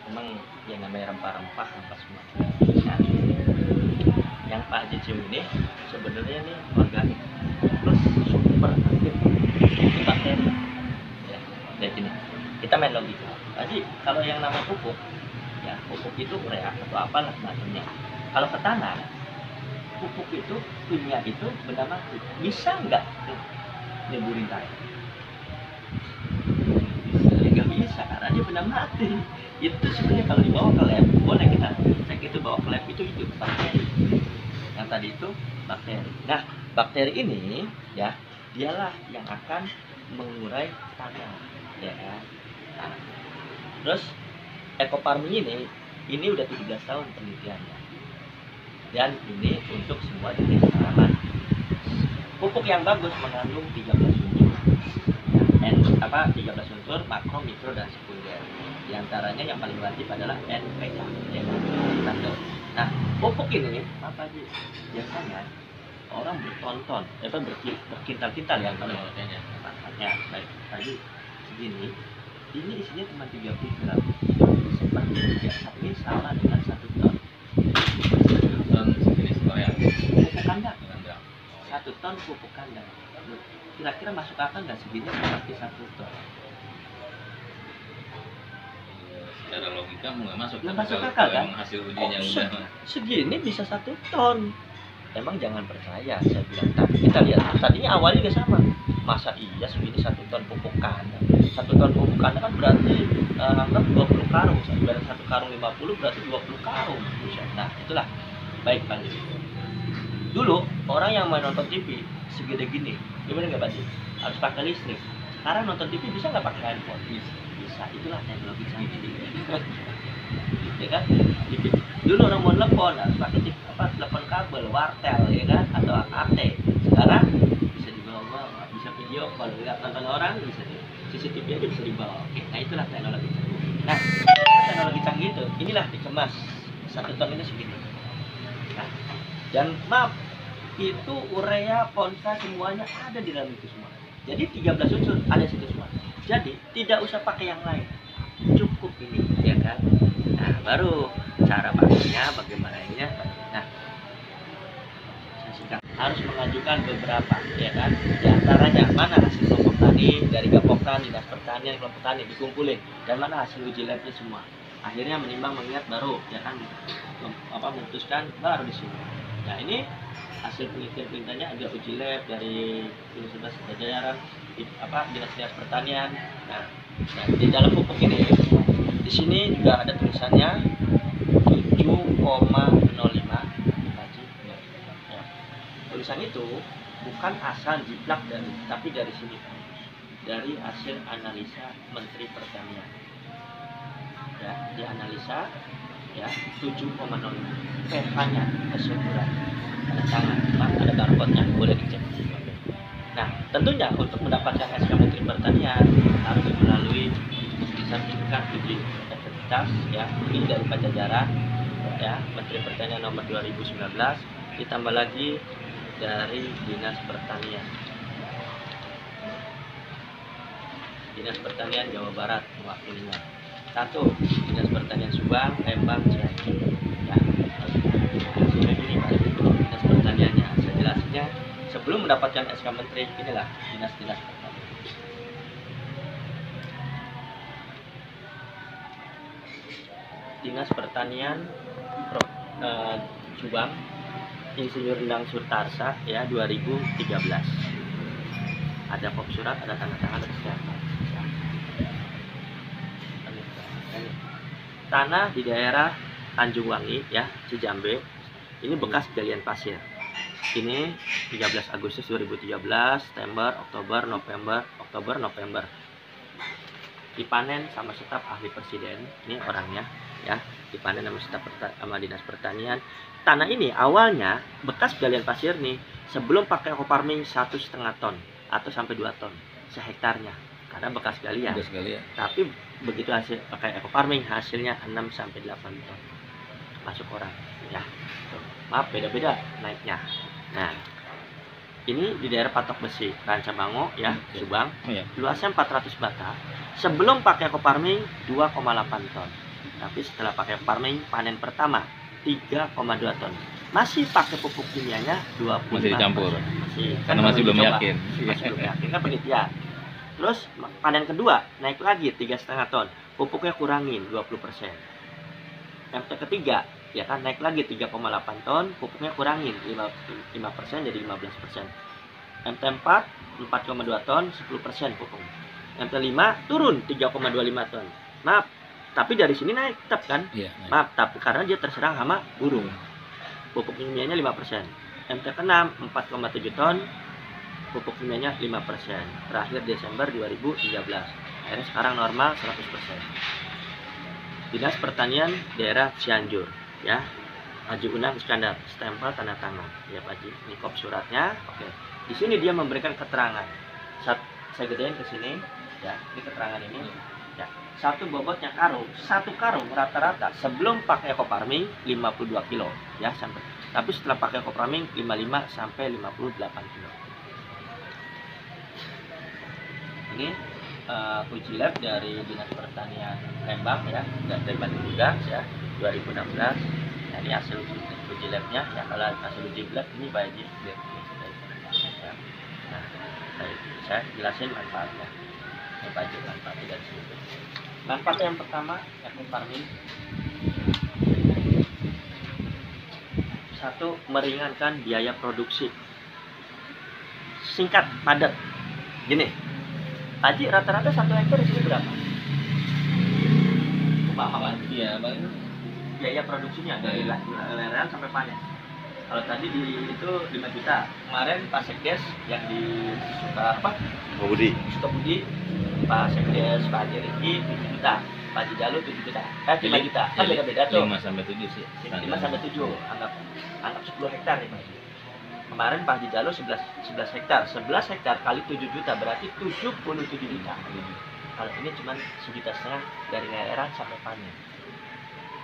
memang yang namanya rempah-rempah semua. Nah, yang Pak Haji cium ini sebenarnya ini organik plus super aktif itu bakteri. Ya, kayak gini. Kita main logika. Haji, kalau yang nama pupuk, ya pupuk itu urea atau apalah macamnya. Kalau ke tanah, pupuk itu kimia itu benda mati. Bisa nggak nyeburin tanah? Nggak bisa karena dia benda mati. Itu sebenarnya kalau dibawa ke lab boleh kita cek itu bawa ke lab itu hidup bakteri. Yang tadi itu bakteri. Nah, bakteri ini ya dialah yang akan mengurai tanah, ya kan? Nah, terus ekofarming ini udah 17 tahun penelitiannya. Dan ini untuk semua jenis tanaman. Pupuk yang bagus mengandung 13 unsur. 13 unsur makro, mikro, dan sekunder. Di antaranya yang paling wajib adalah NPK, ya. Nah, pupuk ini apa sih? Biasanya orang bertonton, berkintal-kintal ya kalau ya, baik tadi segini, ini isinya cuma 30 gram. Seperti ini sama dengan 1 ton. 1 ton sejenis korea. Pupuk kandang. 1 ton pupuk kandang. Kira-kira masuk akal nggak segini seperti 1 ton? Secara logika nggak masuk. Nggak masuk akal kan? Hasil ujinya udah segini bisa 1 ton. Emang jangan percaya, saya bilang. Tapi kita lihat tadinya awalnya juga sama. Masa iya segini 1 ton pupuk kandang? 1 ton pupuk kandang kan berarti anggap 20 karung. Berarti 1 karung 50 berarti 20 karung. Nah itulah. Baik Pak. Dulu orang yang main nonton TV segede gini, gimana nggak Pak? Harus pakai listrik. Sekarang nonton TV bisa nggak pakai handphone? Bisa. Itulah teknologi canggih. Ya kan? Dulu orang mau telepon harus pakai telepon kabel, wartel, ya kan? Atau AKT. Sekarang bisa dibawa, bisa video call, lihat nonton orang bisa CCTV aja bisa dibawa. Oke, nah itulah teknologi canggih. Nah, teknologi canggih itu inilah dikemas 1 ton ini segini. Nah, dan maaf, itu urea, ponsa semuanya ada di dalam itu semua. Jadi 13 unsur ada di situ semua. Jadi tidak usah pakai yang lain, cukup ini, ya kan? Nah, baru cara pakainya bagaimana ininya. Nah, saya singkat harus mengajukan beberapa, ya kan? Di antaranya mana hasil kelompok tani dari Gapoktan, Dinas Pertanian, kelompok tani dikumpulin, dan mana hasil uji labnya semua. Akhirnya menimbang mengingat baru, ya kan? Memutuskan baru di sini. Nah ini hasil penelitiannya ada uji lab dari Universitas Pajajaran, Dinas Pertanian. Nah, di dalam pupuk ini, di sini juga ada tulisannya 7,05. Ya. Tulisan itu bukan asal jiplak tapi dari sini, dari hasil analisa Menteri Pertanian. Ya, dianalisa ya 7,05 pH-nya kesuburan, ada tangan, ada barcode-nya, boleh dicek. Nah, tentunya untuk mendapatkan SK Menteri Pertanian harus melalui sertifikat uji efektivitas ya, ini dari Pajajaran ya, Menteri Pertanian nomor 2019, ditambah lagi dari Dinas Pertanian. Dinas Pertanian Jawa Barat mewakilinya. 1. Dinas Pertanian Subang, Lembang, Cianjur. Ya. Ini Dinas Pertaniannya. Saya jelasnya sebelum mendapatkan SK Menteri, inilah dinas-dinas pertanian. Dinas Pertanian Subang, Insinyur Endang Sutarsa ya 2013. Ada kop surat, ada tanda tangan, ada siapa. Tanah di daerah Tanjung Wangi ya, Cijambe. Ini bekas galian pasir. Ini 13 Agustus 2013, September, Oktober, November. Dipanen sama staf ahli presiden. Ini orangnya ya, dipanen sama staf sama Dinas Pertanian. Tanah ini awalnya bekas galian pasir nih, sebelum pakai ekofarming 1,5 ton atau sampai 2 ton sehektarnya. Karena bekas galian. Tapi begitu hasil pakai ekofarming hasilnya 6 sampai 8 ton masuk orang ya. Maaf, beda-beda naiknya. Nah, ini di daerah Patok Besi, Rancabango ya, Subang. Luasnya 400 bata. Sebelum pakai ekofarming 2,8 ton. Tapi setelah pakai farming panen pertama 3,2 ton. Masih pakai pupuk kimianya 25%. Masih dicampur. Masih, Karena masih belum dicoba. yakin. Masih belum yakin kan penelitian. Terus panen kedua naik lagi 3,5 ton. Pupuknya kurangin 20%. MT ketiga ya kan naik lagi 3,8 ton, pupuknya kurangin 5% jadi 15%. MT 4 4,2 ton 10% pupuk. MT 5 turun 3,25 ton. Maaf, tapi dari sini naik tetap kan? Iya. Maaf, tapi karena dia terserang hama burung. Pupuk kimianya 5%. MT ke-6 4,7 ton, pupuk kimianya 5%. Terakhir Desember 2013. Akhirnya sekarang normal 100%. Dinas Pertanian Daerah Cianjur, ya. Haji Unang Iskandar, stempel tanda tangan. Ya Pak Haji, ini kop suratnya. Oke. Di sini dia memberikan keterangan. Saya gedein ke sini, ya. Ini keterangan ini. Ya. Satu bobotnya karung, satu karung rata-rata sebelum pakai ekofarming 52 kilo, ya sampai. Tapi setelah pakai ekofarming 55 sampai 58 kilo. Ini uji lab dari Dinas Pertanian Lembang ya, dan dari Batu Budak ya 2016. Nah, ini hasil uji labnya ya. Kalau hasil uji lab ini Pak Haji ya. Nah, saya jelasin manfaatnya. Ini Pak Haji manfaatnya dari sini. Manfaat yang pertama ekofarming, satu, meringankan biaya produksi. Singkat, padat. Gini, Haji rata-rata 1 hektar di sini berapa? Paham? Iya, Bang. Biaya produksinya dari leleran sampai panen. Kalau tadi itu 5 juta. Kemarin Pak Sekdes yang di Sukabudi, Pak Sekdes Pak Haji Riki 7 juta. Pak Haji Jalu 7 juta. 5 juta. Kan beda-beda tuh. 5 sampai 7 sih. 5 sampai 7. Anggap 10 hektar nih Pak Haji. Kemarin Pak Haji Jalu 11 hektar. 11 hektar kali 7 juta berarti 77 juta. Kalau ini cuma 1,5 juta dari leleran sampai panen.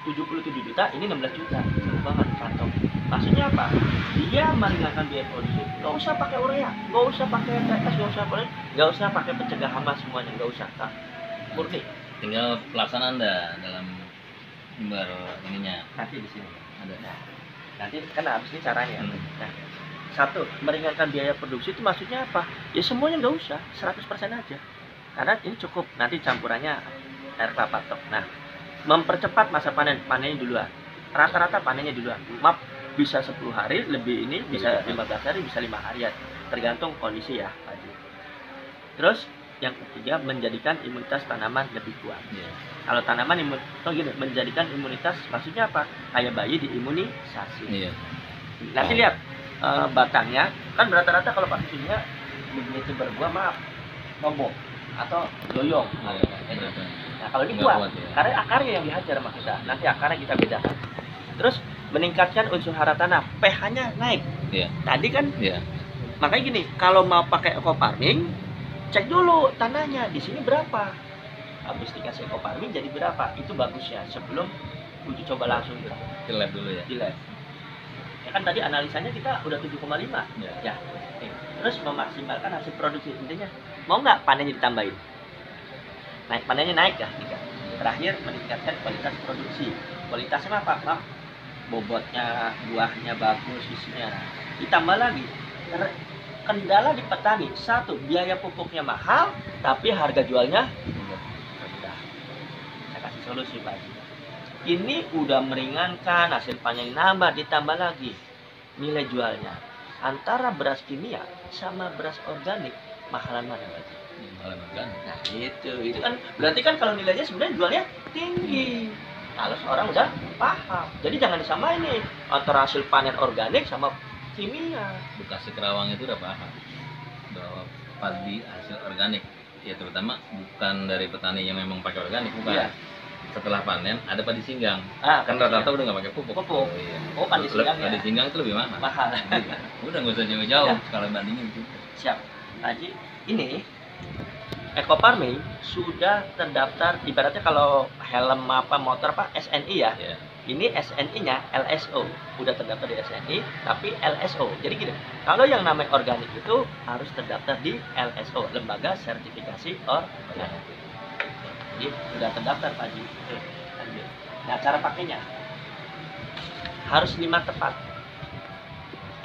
77 juta, ini 16 juta. Jauh banget kantong. Maksudnya apa? Dia meringankan biaya produksi. Gak usah pakai urea, gak usah pakai TS, gak usah pakai pencegah hama semuanya, gak usah. Murni. Tinggal pelaksanaan dalam gambar ininya. Nanti di sini Ada. Nah, nanti kan habis ini caranya. Hmm. Nah, satu, meringankan biaya produksi itu maksudnya apa? Ya semuanya nggak usah, 100% aja. Karena ini cukup, nanti campurannya air kelapa tok. Nah, mempercepat masa panennya duluan. Rata-rata panennya duluan. Maaf, bisa 10 hari, lebih ini bisa 15 hari, bisa 5 hari ya. Tergantung kondisi ya, Pak Haji. Terus yang ketiga, menjadikan imunitas tanaman lebih kuat. Iya. Kalau tanaman menjadikan imunitas, maksudnya apa? Kayak bayi diimunisasi. Iya. Nanti lihat batangnya, kan rata-rata kalau pakai kimia begitu berbuah roboh atau doyong. Nah, kalau ini kuat, ya. karena akarnya yang dihajar sama kita. Nanti akarnya kita bedakan. Terus meningkatkan unsur hara tanah, pH-nya naik. Iya. Tadi kan, Iya. makanya gini, kalau mau pakai ekofarming, cek dulu tanahnya di sini berapa. Habis dikasih ekofarming jadi berapa? Itu bagusnya sebelum uji coba langsung kita Di lab dulu ya. di lab. Ya kan tadi analisanya kita udah 7,5. Iya. Ya. Terus memaksimalkan hasil produksi, intinya mau nggak panennya ditambahin? Panennya naik ya. Terakhir meningkatkan kualitas produksi. Kualitasnya apa? Bobotnya, buahnya bagus, isinya. Ditambah lagi kendala di petani, satu, biaya pupuknya mahal, tapi harga jualnya rendah. Saya kasih solusi Pak Haji. Ini udah meringankan, hasil panen nambah, ditambah lagi nilai jualnya. Antara beras kimia sama beras organik, mahalan mana Pak Haji? Malah organik. Nah itu kan berarti kan kalau nilainya sebenarnya jualnya tinggi. Kalau orang udah paham, jadi jangan disamain nih antara hasil panen organik sama kimia. Bekasi Kerawang itu udah paham bahwa padi hasil organik, ya terutama bukan dari petani yang memang pakai organik, bukan. Iya. Setelah panen ada padi singgang. Kan Rata-rata udah nggak pakai pupuk. Pupuk. Iya. Oh, padi singgang ya. Padi singgang itu lebih mahal. Mahal. Udah nggak usah jauh-jauh Ya. kalau bandingin itu. Siap. Haji, ini ekofarming sudah terdaftar, ibaratnya kalau helm apa motor Pak SNI ya. Ya. Ini SNI-nya LSO, udah terdaftar di SNI, tapi LSO. Jadi gini, kalau yang namanya organik itu harus terdaftar di LSO, Lembaga Sertifikasi Organik. Jadi sudah terdaftar Pak Haji. Tuh, lanjut. Nah, cara pakainya harus 5 tepat.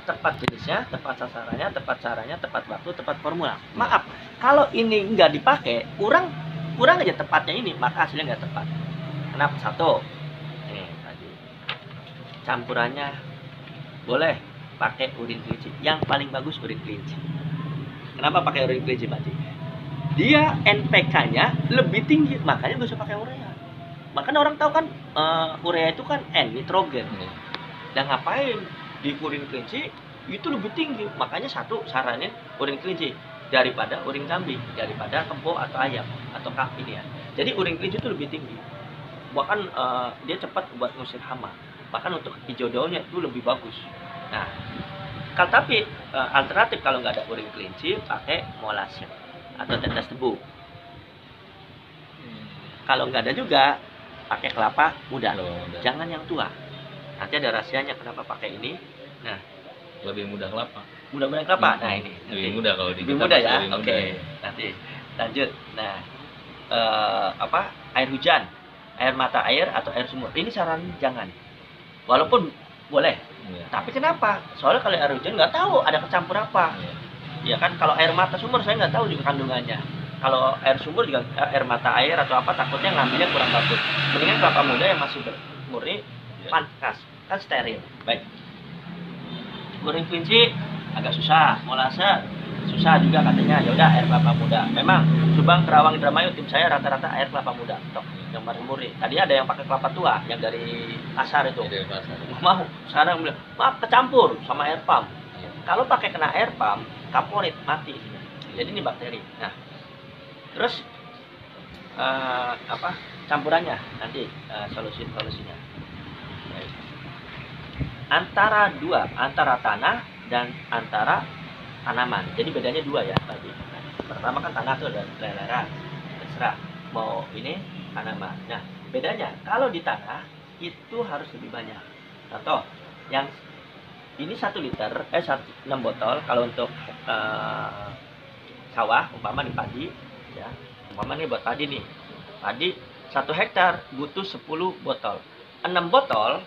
Tepat jenisnya, tepat sasarannya, tepat caranya, tepat waktu, tepat formula. Maaf, kalau ini nggak dipakai, kurang aja tepatnya ini, maka hasilnya nggak tepat. Kenapa? Satu, nih tadi campurannya boleh pakai urin kelinci. Yang paling bagus urin kelinci. Kenapa pakai urin kelinci, Pak? Dia NPK-nya lebih tinggi, makanya nggak usah pakai urea. Makanya orang tahu kan urea itu kan N, nitrogen. Dan ngapain? Di urin kelinci itu lebih tinggi, makanya satu saranin urin kelinci daripada urin kambing, daripada kebo atau ayam atau ini ya. Jadi urin kelinci itu lebih tinggi, bahkan dia cepat buat ngusir hama, bahkan untuk hijau daunnya itu lebih bagus. Nah, tapi alternatif kalau nggak ada urin kelinci pakai molase atau tetes tebu. Kalau nggak ada juga pakai kelapa muda, jangan yang tua. Nanti ada rahasianya kenapa pakai ini. Nah, lebih mudah kelapa. Mudah-mudahan kelapa. Nah, ini lebih mudah kalau di lebih kita mudah ya. lebih Oke. mudah, ya. Nanti lanjut. Nah, air hujan, air mata air atau air sumur. Ini saran jangan. Walaupun boleh. Iya. Tapi kenapa? Soalnya kalau air hujan nggak tahu ada kecampur apa. Iya. Ya kan, kalau air mata sumur saya nggak tahu juga kandungannya. Kalau air sumur juga air mata air atau apa, takutnya ngambilnya kurang bagus. Mendingan kelapa muda yang masih murni, pantas, kan steril. Baik. Urin kelinci agak susah, molase susah juga katanya. Ya udah air kelapa muda. Memang Subang, Kerawang, Indramayu tim saya rata-rata air kelapa muda. Tok, yang paling murni. Tadi ada yang pakai kelapa tua yang dari pasar itu. Dari pasar. Nggak mau. Sekarang bilang, maaf kecampur sama air pump. Kalau pakai kena air pump, kaporit mati. Jadi ini bakteri. Nah, terus campurannya nanti solusinya. Antara tanah dan antara tanaman. Jadi bedanya dua ya tadi. Pertama kan tanah tuh ada lelera, terserah mau ini tanaman. Nah, bedanya kalau di tanah itu harus lebih banyak. Contoh, yang ini 1 liter, 6 botol kalau untuk sawah, umpama di padi, ya. Umpama nih buat padi nih. Padi 1 hektar butuh 10 botol. 6 botol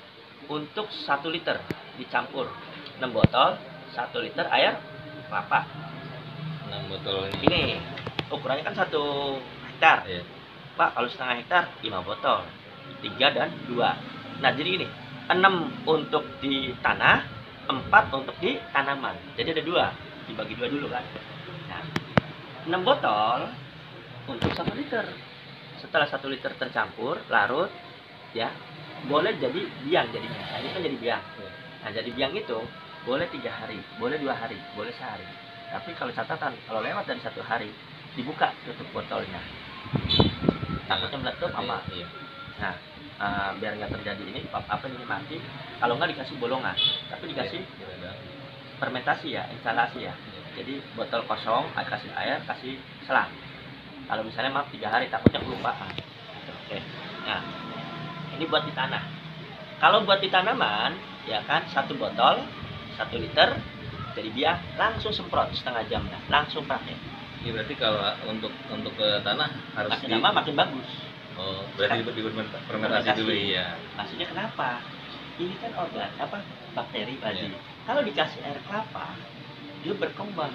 untuk 1 liter dicampur. 6 botol 1 liter air kelapa. 6 botol Ini ukurannya kan 1 hektar. Iya. Pak, kalau setengah hektar 5 botol. 3 dan 2. Nah, jadi ini 6 untuk di tanah, 4 untuk di tanaman. Jadi ada 2. Dibagi 2 dulu kan. Nah, 6 botol untuk 1 liter. Setelah 1 liter tercampur, larut, ya, boleh jadi biang jadinya. Nah, ini kan jadi biang. Nah, jadi biang itu boleh 3 hari, boleh 2 hari, boleh sehari. Tapi kalau catatan, kalau lewat dari 1 hari, dibuka tutup botolnya. Takutnya meletup sama. Iya. Nah, biar nggak terjadi ini, ini mati. Kalau nggak dikasih bolongan, tapi dikasih fermentasi ya, instalasi ya. Jadi botol kosong, kasih air, kasih selang. Kalau misalnya 3 hari, takutnya kelupaan. Oke. Nah, ini buat di tanah. Kalau buat di tanaman, ya kan 1 botol 1 liter jadi biang, langsung semprot setengah jam, langsung pakai. Iya, berarti kalau untuk ke tanah harus makin lama makin bagus. Oh, berarti fermentasi dulu ya. Maksudnya kenapa? Ini kan bakteri padi. Iya. Kalau dikasih air kelapa, dia berkembang,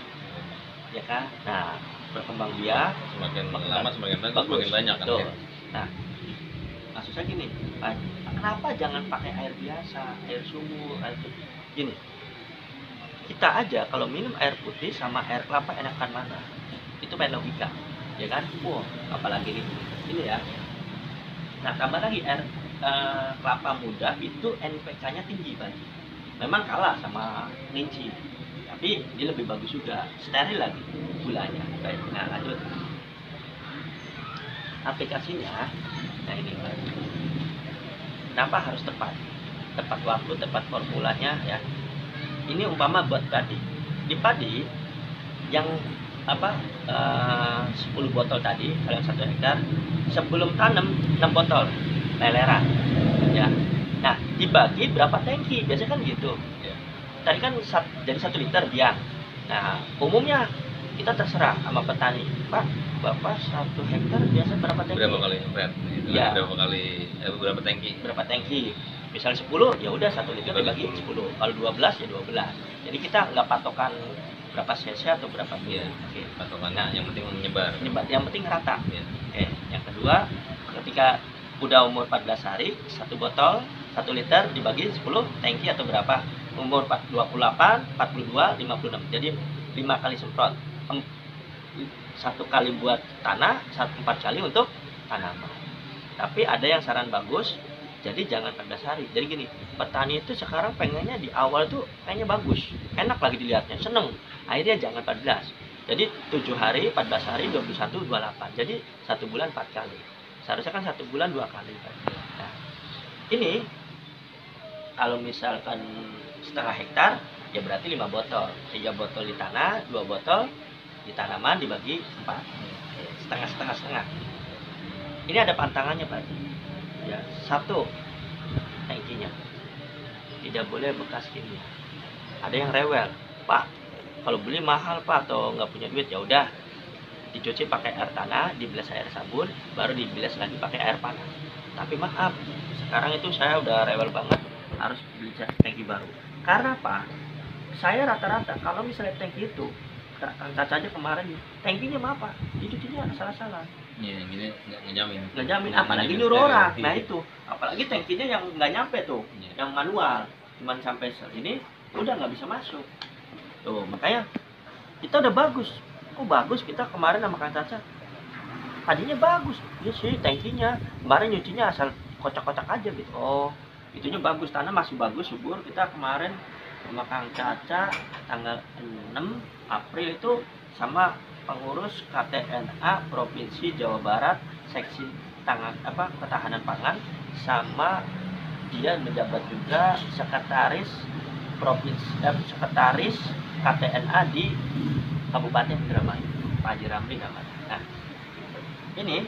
ya kan? Nah, berkembang biak, Semakin lama semakin bagus, semakin banyak kan. Tuh. Ya? Nah, maksudnya gini, kenapa jangan pakai air biasa, air sumur, air putih? Gini, kita aja kalau minum air putih sama air kelapa enakan mana? Itu main logika, ya kan? Apalagi ini ya. Nah, tambah lagi air kelapa muda itu NPK-nya tinggi banget. Memang kalah sama kelinci, tapi dia lebih bagus juga, steril lagi gulanya. Baik, nah lanjut. Aplikasinya, nah ini Pak. Kenapa harus tepat? Tepat waktu, tepat formulanya ya. Ini umpama buat padi. Di padi yang 10 botol tadi, kalau yang 1 hektar, sebelum tanam 6 botol leleran. Ya. Nah, dibagi berapa tangki? Biasanya kan gitu. Ya. Tadi kan jadi 1 liter biang. Nah, umumnya kita terserah sama petani, Pak, Bapak 1 hektar biasa berapa tangki? Berapa kali red? Ya. Berapa tangki? Berapa tangki? Misalnya 10, ya udah 1 liter dibagi 10. Kalau 12 ya 12. Jadi kita nggak patokan berapa cc atau berapa ml. Iya. Oke. Patokannya yang penting menyebar. Yang penting rata. Iya. Oke. Yang kedua, ketika udah umur 14 hari, 1 botol 1 liter dibagi 10 tangki atau berapa? Umur 28, 42, 56. Jadi 5 kali semprot. 1 kali buat tanah, 4 kali untuk tanaman. Tapi ada yang saran bagus, jadi jangan 14 hari. Jadi gini, petani itu sekarang pengennya di awal tuh pengennya bagus, enak lagi dilihatnya, seneng. Akhirnya jangan 14. Jadi 7 hari, 14 hari, 21, 28. Jadi 1 bulan 4 kali. Seharusnya kan 1 bulan 2 kali. Nah, ini kalau misalkan setengah hektar, ya berarti 5 botol. 3 botol di tanah, 2 botol di tanaman dibagi 4. Setengah. Ini ada pantangannya, Pak. Ya, 1, tangkinya tidak boleh bekas kimia. Ada yang rewel, Pak, kalau beli mahal, Pak, atau nggak punya duit, ya udah dicuci pakai air tanah, dibilas air sabun, baru dibilas lagi pakai air panas. Tapi maaf, sekarang itu saya udah rewel banget harus beli tangki baru. Karena Pak, saya rata-rata kalau misalnya tangki itu, Kang Caca aja kemarin tangkinya maaf Pak, dicucinya salah-salah. Iya, gini nggak ngejamin. Nggak jamin, apalagi nyuruh orang. Nah itu, apalagi tangkinya yang nggak nyampe tuh, yang manual, cuman sampai sini udah nggak bisa masuk. Tuh makanya kita udah bagus. Kok bagus kita kemarin sama Kang Caca? Tadinya bagus, ya sih tangkinya. Kemarin nyucinya asal kocak-kocak aja gitu. Oh, itunya bagus, tanah masih bagus, subur. Kita kemarin sama Kang Caca tanggal 6 April itu sama pengurus KTNA Provinsi Jawa Barat seksi ketahanan pangan, sama dia menjabat juga sekretaris sekretaris KTNA di Kabupaten Indramayu, Pak Haji Ramli namanya. Nah, ini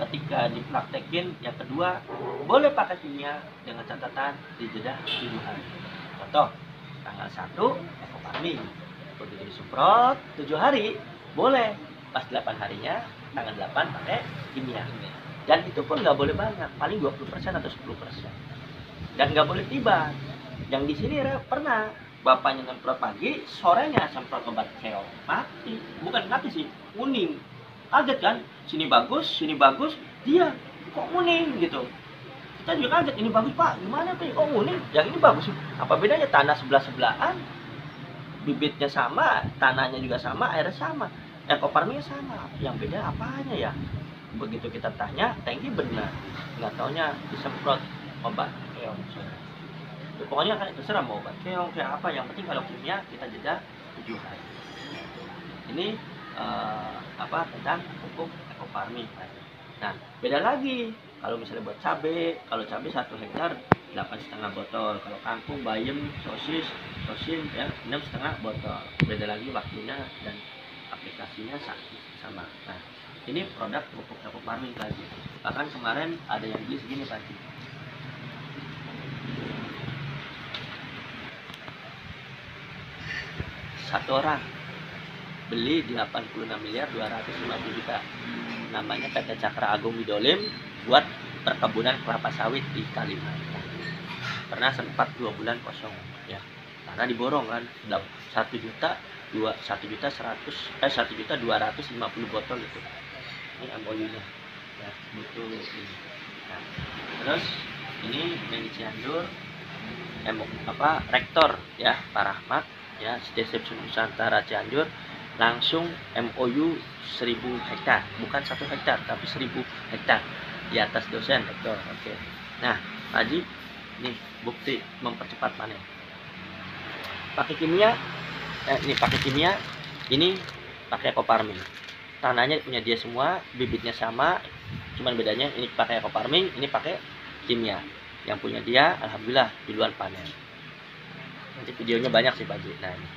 ketika dipraktekin yang kedua boleh pakai kimia dengan catatan di jeda 7 hari. Contoh tanggal 1 ekoparmi, begitu disemprot 7 hari boleh, pas 8 harinya tanggal 8 pakai kimia. Dan itu pun nggak boleh banyak, paling 20% atau 10%. Dan nggak boleh tiba. Yang di sini pernah bapaknya semprot pagi, sorenya semprot obat keong, mati. Bukan mati sih, kuning. Kaget kan, sini bagus, dia kok kuning gitu. Kita juga kaget, ini bagus Pak, gimana Pak? Oh kuning, yang ini bagus. Apa bedanya? Tanah sebelah-sebelahan, bibitnya sama, tanahnya juga sama, airnya sama, ekoparminya sama. Yang beda apanya ya? Begitu kita tanya, tangki benar, nggak taunya disemprot obat keong. Ya, pokoknya kan terserah mau obat keong kayak apa, yang penting kalau kimia kita jeda 7 hari. Ini tentang pupuk ekoparmi. Nah, beda lagi kalau misalnya buat cabai. Kalau cabai 1 hektar 8,5 botol. Kalau kangkung, bayam, sosis ya 6,5 botol. Beda lagi waktunya dan aplikasinya sama. Nah, ini produk pupuk ekoparmi lagi. Bahkan kemarin ada yang beli segini tadi. Satu orang beli 86.250 juta. Namanya PT Cakra Agung Widolim buat perkebunan kelapa sawit di Kalimantan. Pernah sempat 2 bulan kosong ya, karena diborong kan 1.250 botol itu. Ini MOU-nya ya, butuh ini. Nah, terus ini yang di Cianjur rektor ya Pak Rahmat ya, Sdesep Nusantara Cianjur langsung MOU 1000 hektar, bukan 1 hektar tapi 1000 hektar di atas dosen rektor. Oke. Nah, Pak Haji, nih bukti mempercepat panen. Pakai kimia, ini pakai ekoparmi. Tanahnya punya dia semua, bibitnya sama, cuman bedanya ini pakai ekoparmi, ini pakai kimia. Yang punya dia, alhamdulillah duluan panen. Nanti videonya banyak sih Pak Haji. Nah, ini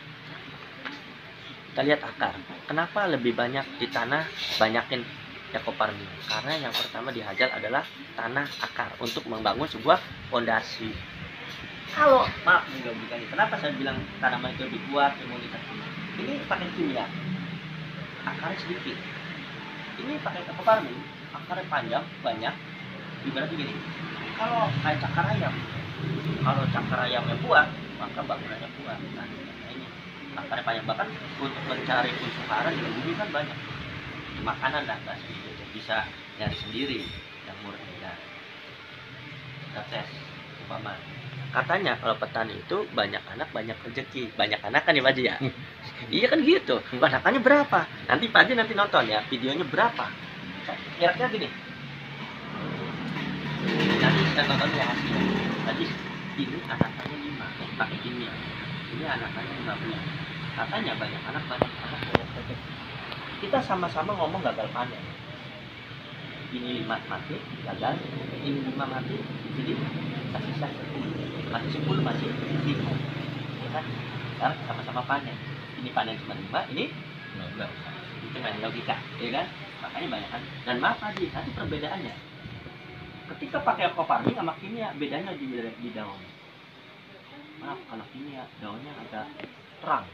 kita lihat akar. Kenapa lebih banyak di tanah banyakin ekoparmi? Karena yang pertama dihajar adalah tanah akar untuk membangun sebuah fondasi. Kalau kenapa saya bilang tanaman itu lebih kuat imunitasnya? Ini pakai kimia, akarnya sedikit. Ini pakai ekofarming, akarnya panjang, banyak. Ibaratnya gini, kalau kayak cakar ayam, kalau cakar ayamnya kuat, maka bangunannya kuat. Nah, ini akarnya panjang, bahkan untuk mencari unsur hara di bumi kan banyak. Makanan dan gas gitu, bisa nyari sendiri yang murni. Nah, kita tes umpama. Katanya kalau petani itu banyak anak banyak rezeki, banyak anak kan ya Pak Haji ya? Iya kan gitu. Anakannya berapa? Nanti Pak Haji nanti nonton ya, videonya berapa? Kira-kira gini. Nanti kita tonton ya hasilnya. Tadi ini anakannya 5 pakai kimia. Ini anakannya 15. Katanya banyak anak kita sama-sama ngomong gagal panen. Ini 5 mati, gagal. Ini 5 mati, jadi masih 10. Masih 10 masih 5. Ya kan? Sekarang sama-sama panen. Ini panen cuma 5, ini 15. itu main logika, ya kan? Makanya banyak kan. Dan maaf tadi, nanti perbedaannya. Ketika pakai ekofarming sama kimia, bedanya di daun. Maaf, kalau kimia daunnya agak terang.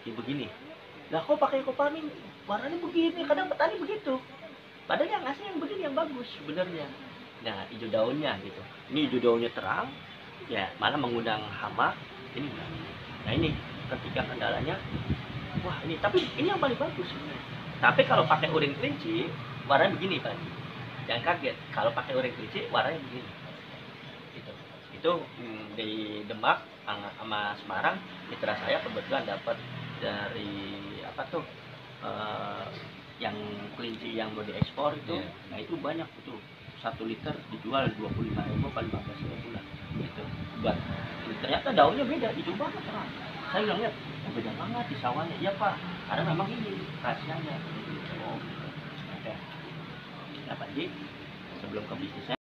Kayak begini. Lah kok pakai ekofarming warnanya begini? Kadang petani begitu. Padahal yang asli yang begini yang bagus sebenarnya. Nah, hijau daunnya gitu. Ini hijau daunnya terang, ya malah mengundang hama. Ini enggak. Nah ini ketika kendalanya, wah ini tapi ini yang paling bagus sebenarnya. Tapi kalau pakai urin kelinci warnanya begini Pak. Jangan kaget kalau pakai urin kelinci warnanya begini. Gitu. Itu di Demak sama Semarang mitra saya kebetulan dapat dari apa tuh yang kelinci yang mau diekspor itu. Nah itu banyak itu 1 liter dijual 25.000 atau 15.000 lah gitu. Buat ternyata daunnya beda, hijau banget terang. Saya bilang lihat, oh, beda banget di sawahnya. Iya Pak, karena memang ini rahasianya. Oh, oke. Nah Pak Ji, sebelum ke bisnisnya